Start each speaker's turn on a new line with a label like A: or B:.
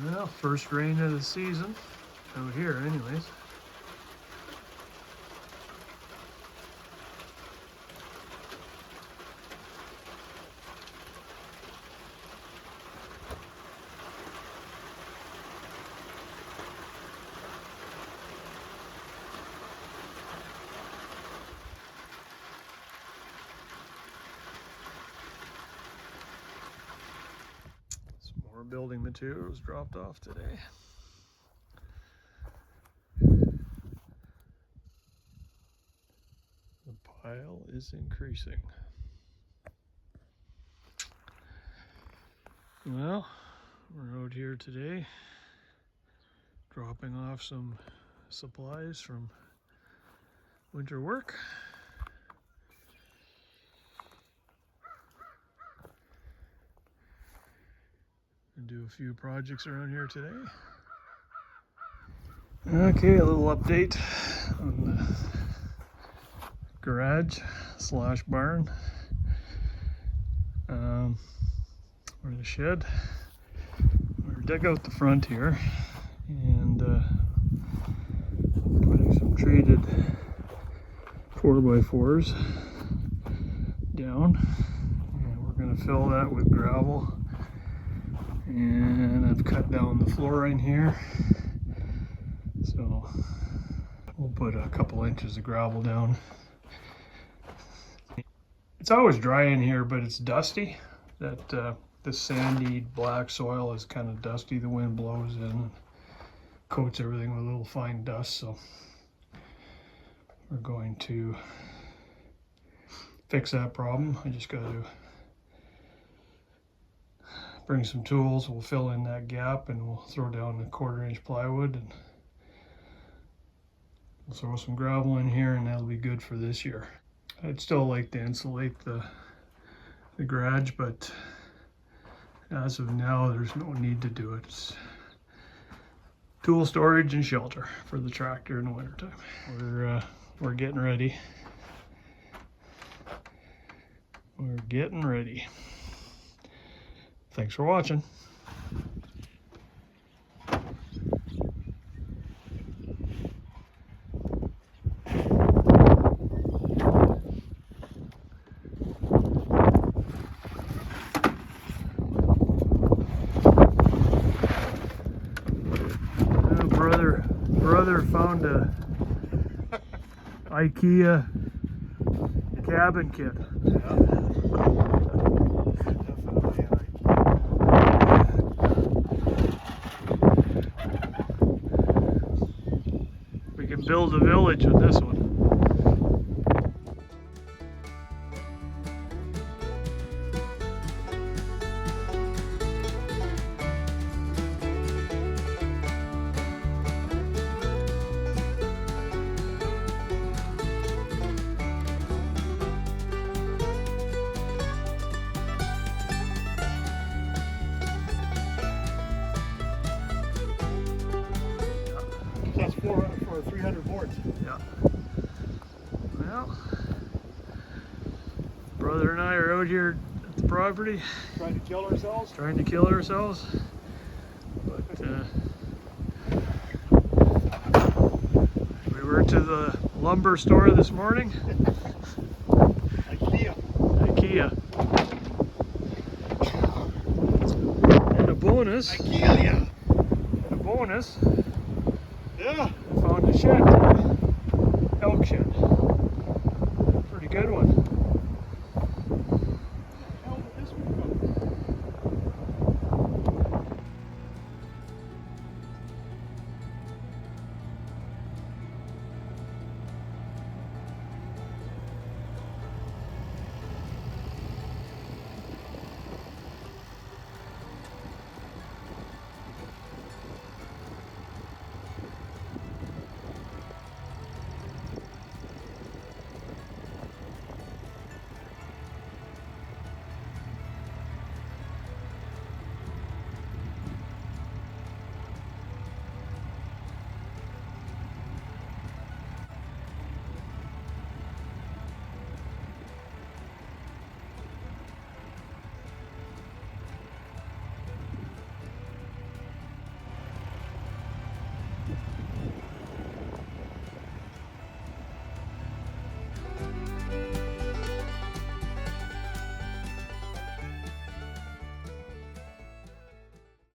A: Well, first rain of the season out here anyways. Some more building materials dropped off today. The pile is increasing. Well, we're out here today dropping off some supplies from winter work. And do a few projects around here today. Okay, a little update on the garage slash barn, or the shed. We're gonna dig out the front here and putting some treated 4x4s down, and we're gonna fill that with gravel. And I've cut down the flooring here, so we'll put a couple inches of gravel down. It's always dry in here, but it's dusty. That the sandy black soil is kind of dusty. The wind blows in and coats everything with a little fine dust, so we're going to fix that problem. I just got to bring some tools. We'll fill in that gap and we'll throw down a 1/4-inch plywood and we'll throw some gravel in here, and that'll be good for this year. I'd still like to insulate the garage, but as of now there's no need to do it. It's tool storage and shelter for the tractor in the wintertime. We're getting ready. We're getting ready. Thanks for watching. Brother found a IKEA cabin kit. We can build a village with this one.
B: That's 400 for 300 boards.
A: Yeah. Well, brother and I are out here at the property.
B: Trying to kill ourselves?
A: Trying to kill ourselves. But we were to the lumber store this morning. IKEA. And a bonus.
B: IKEA.
A: A bonus.
B: Yeah.
A: I found a shed. Elk shed. Pretty good one.